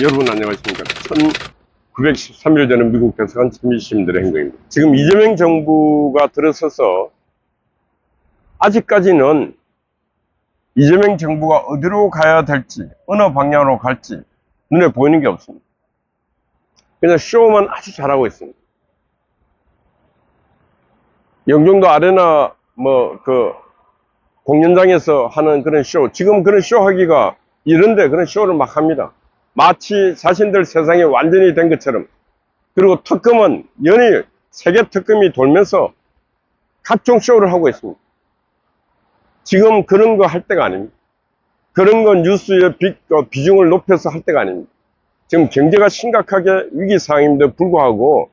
여러분 안녕하십니까. 1913일 되는 미국 대사관 천민시민들의 행동입니다. 지금 이재명 정부가 들어서서 아직까지는 이재명 정부가 어디로 가야 될지, 어느 방향으로 갈지 눈에 보이는 게 없습니다. 그냥 쇼만 아주 잘하고 있습니다. 영종도 아레나 공연장에서 하는 그런 쇼, 지금 그런 쇼 하기가 이런데 그런 쇼를 막 합니다. 마치 자신들 세상이 완전히 된 것처럼. 그리고 특검은 연일 세계 특검이 돌면서 각종 쇼를 하고 있습니다. 지금 그런 거 할 때가 아닙니다. 그런 건 뉴스의 비중을 높여서 할 때가 아닙니다. 지금 경제가 심각하게 위기 상황임에도 불구하고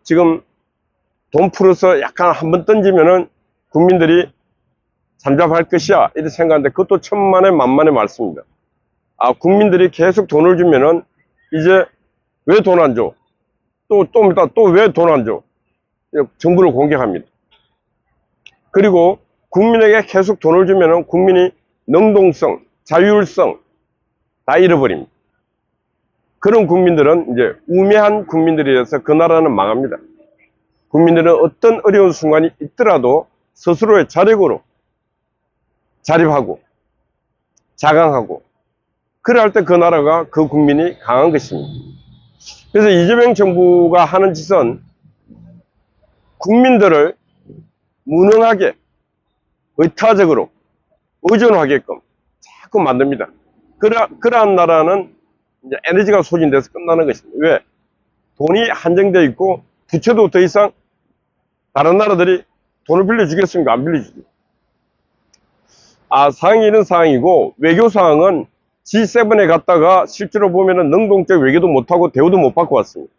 지금 돈 풀어서 약간 한번 던지면은 국민들이 잠잠할 것이야 이렇게 생각하는데 그것도 천만의 만만의 말씀입니다. 국민들이 계속 돈을 주면은 이제 왜 돈 안 줘? 또 왜 돈 안 줘? 정부를 공격합니다. 그리고 국민에게 계속 돈을 주면은 국민이 능동성, 자율성 다 잃어버립니다. 그런 국민들은 이제 우매한 국민들이라서 그 나라는 망합니다. 국민들은 어떤 어려운 순간이 있더라도 스스로의 자력으로 자립하고 자강하고 그래 할 때 그 나라가 그 국민이 강한 것입니다. 그래서 이재명 정부가 하는 짓은 국민들을 무능하게 의타적으로 의존하게끔 자꾸 만듭니다. 그러한 나라는 이제 에너지가 소진돼서 끝나는 것입니다. 왜? 돈이 한정되어 있고 부채도 더 이상 다른 나라들이 돈을 빌려주겠습니까? 안 빌려주죠. 상황이 이런 상황이고 외교 상황은 G7에 갔다가 실제로 보면은 능동적 외교도 못하고 대우도 못 받고 왔습니다.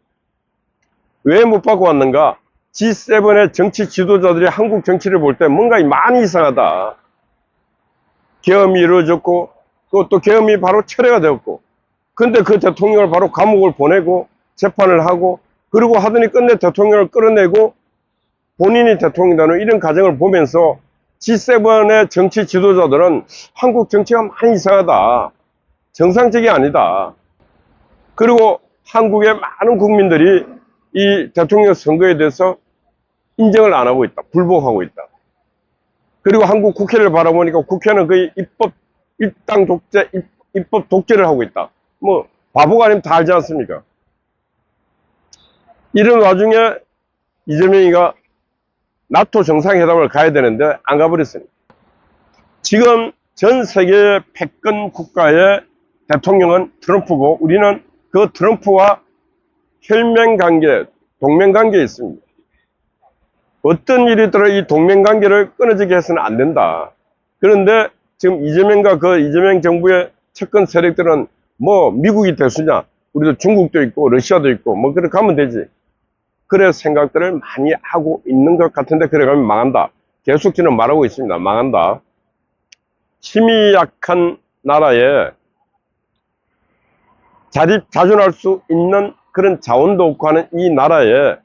왜 못 받고 왔는가? G7의 정치 지도자들이 한국 정치를 볼 때 뭔가 많이 이상하다. 계엄이 이루어졌고 그것도 계엄이 바로 철회가 되었고 근데 그 대통령을 바로 감옥을 보내고 재판을 하고 그리고 하더니 끝내 대통령을 끌어내고 본인이 대통령이라는 이런 과정을 보면서 G7의 정치 지도자들은 한국 정치가 많이 이상하다. 정상적이 아니다. 그리고 한국의 많은 국민들이 이 대통령 선거에 대해서 인정을 안 하고 있다. 불복하고 있다. 그리고 한국 국회를 바라보니까 국회는 거의 일당 독재, 입법 독재를 하고 있다. 바보가 아니면 다 알지 않습니까? 이런 와중에 이재명이가 나토 정상회담을 가야 되는데 안 가버렸습니다. 지금 전 세계 패권 국가의 대통령은 트럼프고 우리는 그 트럼프와 혈맹관계, 동맹관계에 있습니다. 어떤 일이 있더라도 이 동맹관계를 끊어지게 해서는 안 된다. 그런데 지금 이재명과 그 이재명 정부의 측근 세력들은 미국이 대수냐? 우리도 중국도 있고 러시아도 있고 그렇게 하면 되지. 그래 생각들을 많이 하고 있는 것 같은데 그래 가면 망한다. 계속 저는 말하고 있습니다. 망한다. 힘이 약한 나라에 자존할 수 있는 그런 자원도 없고 하는 이 나라에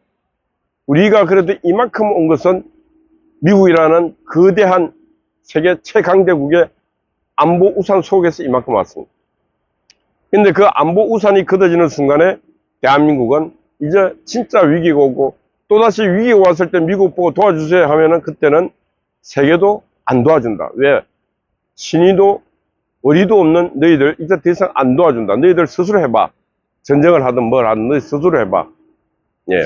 우리가 그래도 이만큼 온 것은 미국이라는 거대한 세계 최강대국의 안보 우산 속에서 이만큼 왔습니다. 근데 그 안보 우산이 걷어지는 순간에 대한민국은 이제 진짜 위기가 오고 또다시 위기가 왔을 때 미국 보고 도와주세요 하면은 그때는 세계도 안 도와준다. 왜? 신의도 어리도 없는 너희들 이제 더 이상 안 도와준다. 너희들 스스로 해봐. 전쟁을 하든 뭘 하든 너희 스스로 해봐. 예.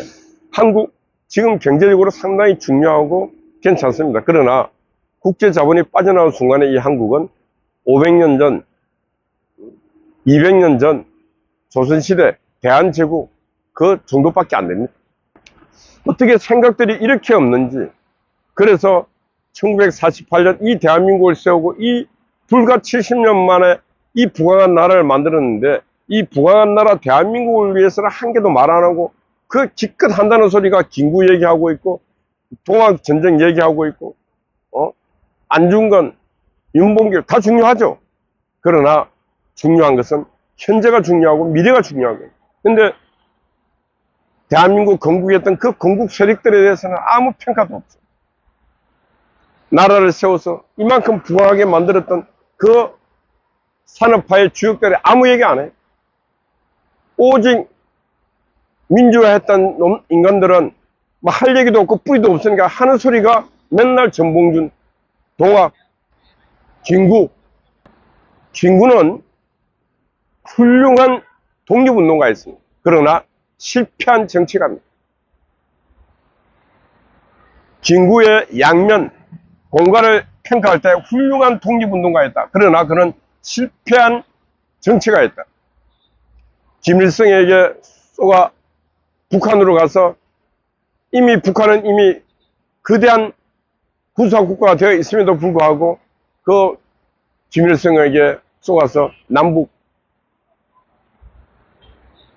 한국 지금 경제적으로 상당히 중요하고 괜찮습니다. 그러나 국제 자본이 빠져나온 순간에 이 한국은 500년 전, 200년 전 조선시대 대한제국 그 정도밖에 안 됩니다. 어떻게 생각들이 이렇게 없는지. 그래서 1948년 이 대한민국을 세우고 이 불과 70년 만에 이 부강한 나라를 만들었는데 이 부강한 나라 대한민국을 위해서는 한 개도 말 안 하고 그 기껏 한다는 소리가 김구 얘기하고 있고 동학전쟁 얘기하고 있고 안중근, 윤봉길 다 중요하죠. 그러나 중요한 것은 현재가 중요하고 미래가 중요하고 근데 대한민국 건국했던 그 건국 세력들에 대해서는 아무 평가도 없어요. 나라를 세워서 이만큼 부강하게 만들었던 그 산업화의 주역들이 아무 얘기 안 해요. 오직 민주화했던 인간들은 뭐 할 얘기도 없고 뿌리도 없으니까 하는 소리가 맨날 전봉준, 동학, 김구. 김구는 훌륭한 독립운동가였습니다. 그러나 실패한 정치가입니다. 김구의 양면, 공가를 평가할 때 훌륭한 독립운동가였다. 그러나 그는 실패한 정치가였다. 김일성에게 쏘가 북한으로 가서 북한은 이미 거대한 군사국가가 되어 있음에도 불구하고 그 김일성에게 쏘가서 남북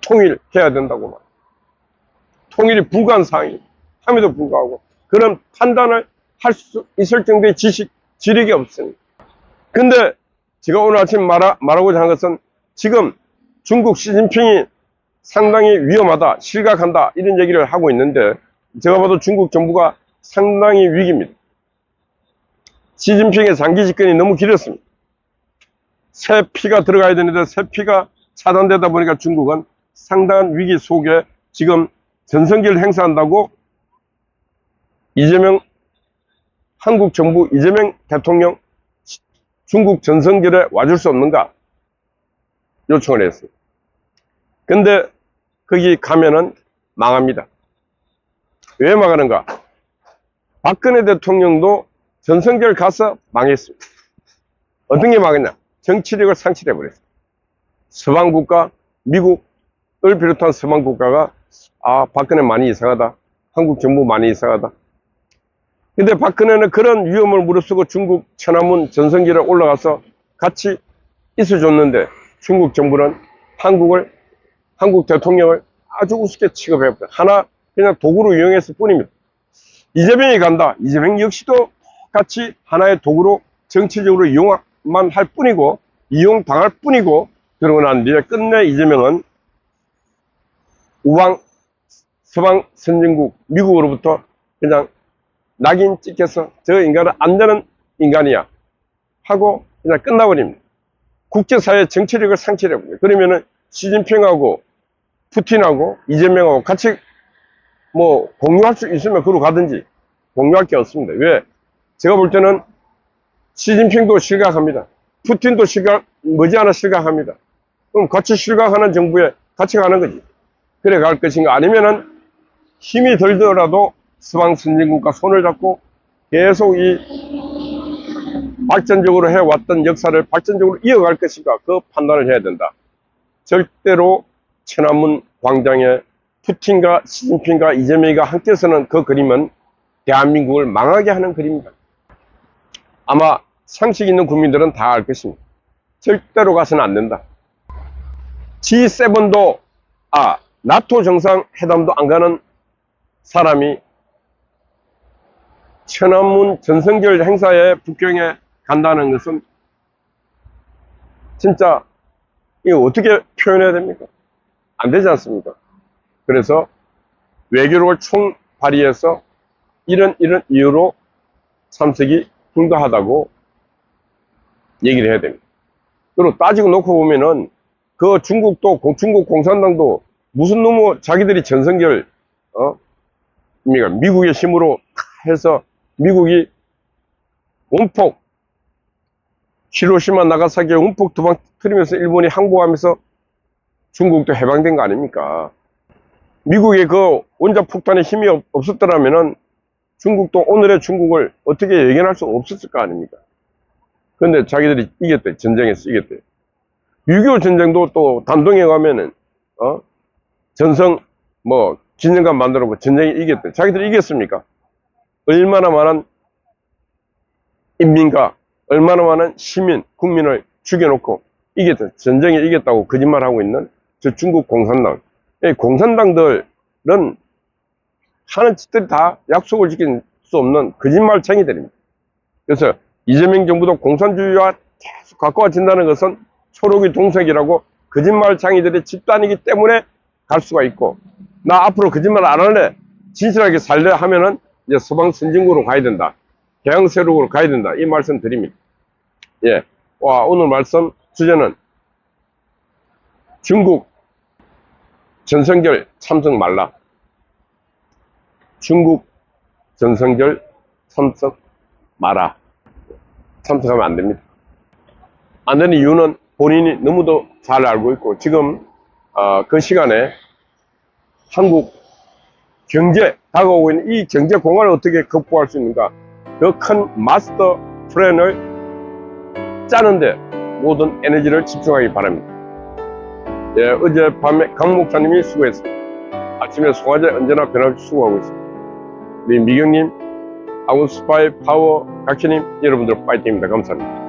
통일해야 된다고 말. 통일이 불가한 상황이 함에도 불구하고 그런 판단을 할 수 있을 정도의 지력이 없습니다. 근데 제가 오늘 아침 말하고자 하는 것은 지금 중국 시진핑이 상당히 위험하다, 실각한다 이런 얘기를 하고 있는데 제가 봐도 중국 정부가 상당히 위기입니다. 시진핑의 장기 집권이 너무 길었습니다. 새 피가 들어가야 되는데 새 피가 차단되다 보니까 중국은 상당한 위기 속에 지금 전성기를 행사한다고 한국 정부 이재명 대통령 중국 전성기를 와줄 수 없는가 요청을 했어요. 근데 거기 가면은 망합니다. 왜 망하는가? 박근혜 대통령도 전성기를 가서 망했습니다. 어떤 게 망했냐? 정치력을 상실해버렸어요. 서방국가, 미국을 비롯한 서방국가가 박근혜 많이 이상하다. 한국 정부 많이 이상하다. 근데 박근혜는 그런 위험을 무릅쓰고 중국 천안문 전성기를 올라가서 같이 있어줬는데 중국 정부는 한국 대통령을 아주 우습게 취급해버려요. 하나 그냥 도구로 이용했을 뿐입니다. 이재명이 간다. 이재명 역시도 같이 하나의 도구로 정치적으로 이용만 할 뿐이고 이용당할 뿐이고 그러고 난 뒤에 끝내 이재명은 서방 선진국 미국으로부터 그냥 낙인 찍혀서 저 인간은 안 되는 인간이야 하고 그냥 끝나버립니다. 국제사회 정치력을 상실해버려요. 그러면은 시진핑하고 푸틴하고 이재명하고 같이 뭐 공유할 수 있으면 그로 가든지 공유할 게 없습니다. 왜? 제가 볼 때는 시진핑도 실각합니다. 푸틴도 머지않아 실각합니다. 그럼 같이 실각하는 정부에 같이 가는 거지. 그래 갈 것인가? 아니면은 힘이 들더라도 서방 선진국과 손을 잡고 계속 이 발전적으로 해왔던 역사를 발전적으로 이어갈 것인가? 그 판단을 해야 된다. 절대로 천안문 광장에 푸틴과 시진핑과 이재명이가 함께 서는 그 그림은 대한민국을 망하게 하는 그림입니다. 아마 상식 있는 국민들은 다 알 것입니다. 절대로 가서는 안 된다. G7도 나토 정상회담도 안 가는 사람이 천안문 전성기를 행사에 북경에 간다는 것은 진짜 이거 어떻게 표현해야 됩니까? 안 되지 않습니까? 그래서 외교력을 총발휘해서 이런 이유로 참석이 불가하다고 얘기를 해야 됩니다. 그리고 따지고 놓고 보면은 그 중국 공산당도 무슨 놈의 자기들이 전성기를 미국의 힘으로 해서 미국이 원폭 히로시마 나가사키에 원폭 두 방 터뜨리면서 일본이 항복하면서 중국도 해방된 거 아닙니까? 미국의 그 원자폭탄에 힘이 없었더라면은 중국도 오늘의 중국을 어떻게 예견할 수 없었을 거 아닙니까? 그런데 자기들이 이겼대. 전쟁에서 이겼대. 6.25 전쟁도 또 단동에 가면은 전성 기념관 만들어놓고 전쟁에 이겼대. 자기들이 이겼습니까? 얼마나 많은 인민과 얼마나 많은 시민, 국민을 죽여놓고 이겼대. 전쟁에 이겼다고 거짓말하고 있는 저 중국 공산당. 이 공산당들은 하는 짓들이 다 약속을 지킬 수 없는 거짓말쟁이들입니다. 그래서 이재명 정부도 공산주의와 계속 가까워진다는 것은 초록이 동색이라고 거짓말쟁이들의 집단이기 때문에 갈 수가 있고, 나 앞으로 거짓말 안 할래, 진실하게 살래 하면은 이제 서방 선진국으로 가야 된다, 개항세력으로 가야 된다, 이 말씀 드립니다. 예. 오늘 말씀 주제는 중국 전성절 참석 말라. 중국 전성절 참석 마라. 참석하면 안 됩니다. 안 되는 이유는 본인이 너무도 잘 알고 있고, 지금 그 시간에 한국 경제 다가오고 있는 이 경제 공간을 어떻게 극복할 수 있는가, 더 큰 마스터 플랜을 짜는데 모든 에너지를 집중하기 바랍니다. 예, 어젯밤에 강 목사님이 수고했습니다. 아침에 송화제 언제나 변함없이 수고하고 있습니다. 우리 미경님, 아웃스파이 파워 각시님, 여러분들 파이팅입니다. 감사합니다.